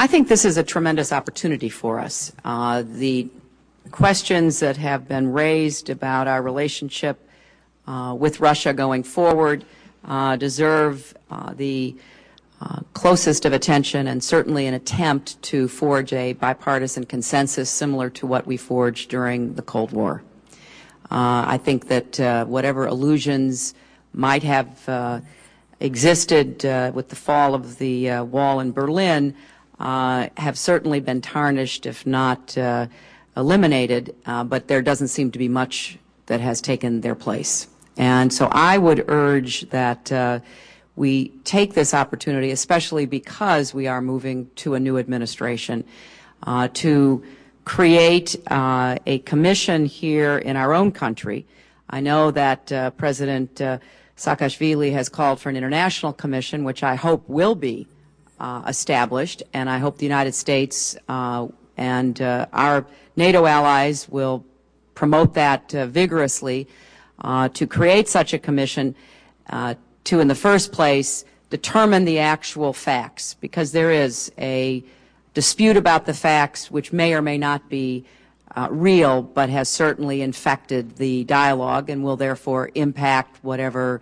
I think this is a tremendous opportunity for us. The questions that have been raised about our relationship with Russia going forward deserve the closest of attention, and certainly an attempt to forge a bipartisan consensus similar to what we forged during the Cold War. I think that whatever illusions might have existed with the fall of the wall in Berlin have certainly been tarnished, if not eliminated, but there doesn't seem to be much that has taken their place. And so I would urge that we take this opportunity, especially because we are moving to a new administration, to create a commission here in our own country. I know that President Saakashvili has called for an international commission, which I hope will be established, and I hope the United States and our NATO allies will promote that vigorously to create such a commission to, in the first place, determine the actual facts, because there is a dispute about the facts which may or may not be real, but has certainly infected the dialogue and will therefore impact whatever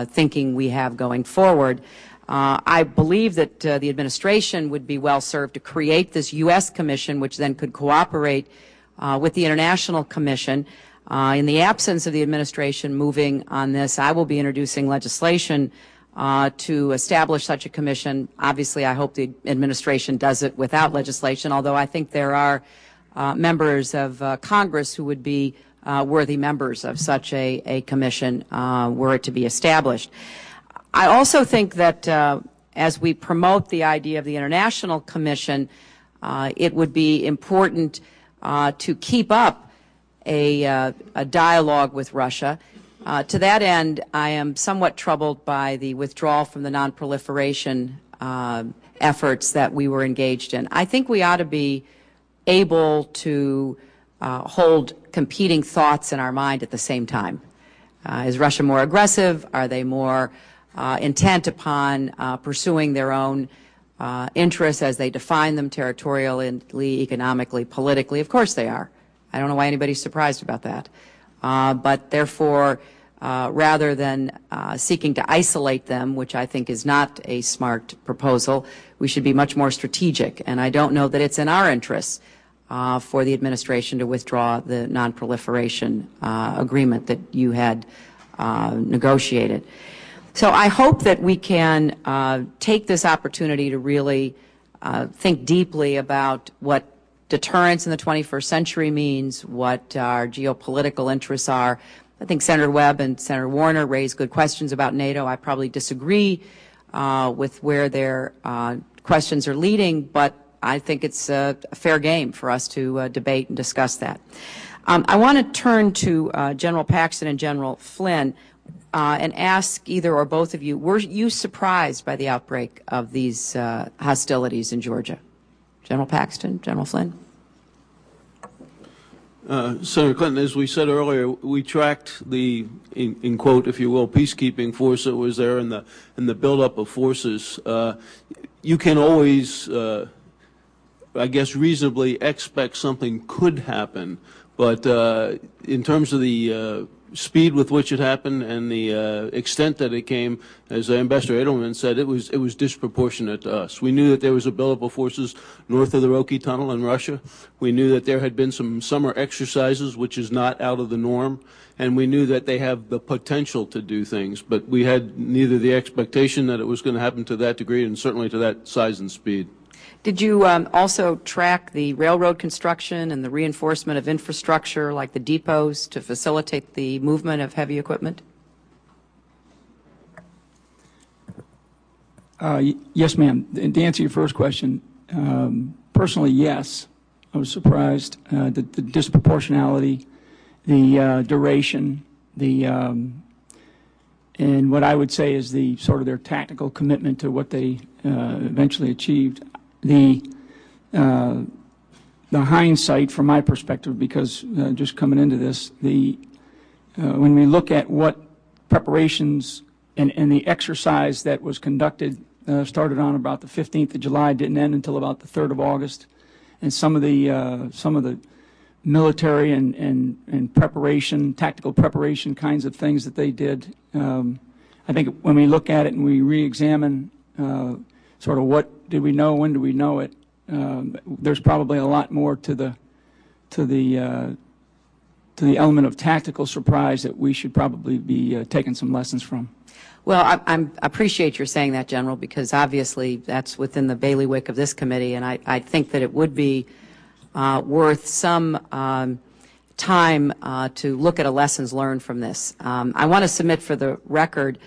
thinking we have going forward. I believe that the administration would be well served to create this U.S. commission, which then could cooperate with the International Commission. In the absence of the administration moving on this, I will be introducing legislation to establish such a commission. Obviously, I hope the administration does it without legislation, although I think there are members of Congress who would be worthy members of such a commission were it to be established. I also think that as we promote the idea of the International Commission, it would be important to keep up a dialogue with Russia. To that end, I am somewhat troubled by the withdrawal from the non-proliferation efforts that we were engaged in. I think we ought to be able to hold competing thoughts in our mind at the same time. Is Russia more aggressive? Are they more intent upon pursuing their own interests as they define them territorially, economically, politically? Of course they are. I don't know why anybody's surprised about that. But therefore, rather than seeking to isolate them, which I think is not a smart proposal, we should be much more strategic. And I don't know that it's in our interests for the administration to withdraw the non-proliferation agreement that you had negotiated. So I hope that we can take this opportunity to really think deeply about what deterrence in the 21st century means, what our geopolitical interests are. I think Senator Webb and Senator Warner raised good questions about NATO. I probably disagree with where their questions are leading, but I think it's a fair game for us to debate and discuss that. I want to turn to General Paxton and General Flynn and ask either or both of you, were you surprised by the outbreak of these hostilities in Georgia? General Paxton, General Flynn. Senator Clinton, as we said earlier, we tracked the, in quote, if you will, peacekeeping force that was there and the buildup of forces. You can always, I guess, reasonably expect something could happen, but in terms of the speed with which it happened and the extent that it came, as Ambassador Edelman said, it was disproportionate to us. We knew that there was a buildup of forces north of the Roki Tunnel in Russia. We knew that there had been some summer exercises, which is not out of the norm, and we knew that they have the potential to do things, but we had neither the expectation that it was going to happen to that degree and certainly to that size and speed. Did you also track the railroad construction and the reinforcement of infrastructure like the depots to facilitate the movement of heavy equipment? Yes, ma'am. To answer your first question, personally, yes. I was surprised the disproportionality, the duration, and what I would say is the sort of their tactical commitment to what they eventually achieved. The hindsight, from my perspective, because just coming into this, when we look at what preparations and the exercise that was conducted started on about the 15th of July, didn't end until about the 3rd of August. And some of the military and preparation, tactical preparation kinds of things that they did, I think when we look at it and we re-examine sort of what did we know, when do we know it, there's probably a lot more to the element of tactical surprise that we should probably be taking some lessons from. Well, I appreciate your saying that, General, because obviously that's within the bailiwick of this committee, and I think that it would be worth some time to look at a lessons learned from this. I want to submit for the record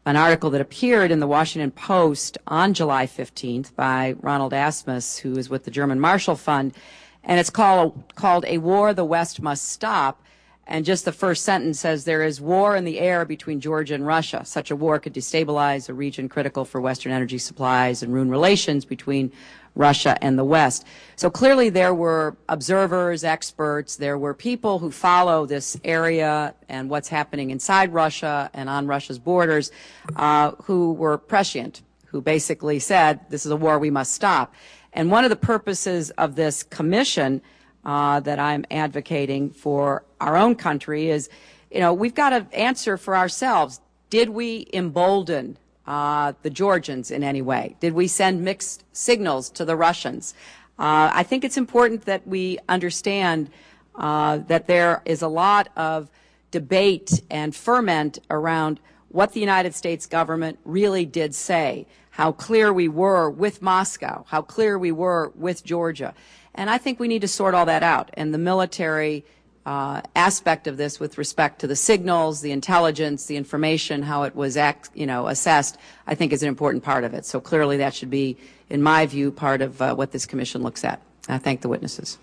an article that appeared in the Washington Post on July 15th by Ronald Asmus, who is with the German Marshall Fund, and it's called A War the West Must Stop. And just the first sentence says, there is war in the air between Georgia and Russia. Such a war could destabilize a region critical for Western energy supplies and ruin relations between Russia and the West. So clearly there were observers, experts, there were people who follow this area and what's happening inside Russia and on Russia's borders who were prescient, who basically said, this is a war we must stop. And one of the purposes of this commission that I'm advocating for our own country is, we've got to answer for ourselves. Did we embolden the Georgians in any way? Did we send mixed signals to the Russians? I think it's important that we understand that there is a lot of debate and ferment around what the United States government really did say, how clear we were with Moscow, how clear we were with Georgia. And I think we need to sort all that out. And the military aspect of this with respect to the signals, the intelligence, the information, how it was assessed, I think is an important part of it. So clearly that should be, in my view, part of what this commission looks at. I thank the witnesses.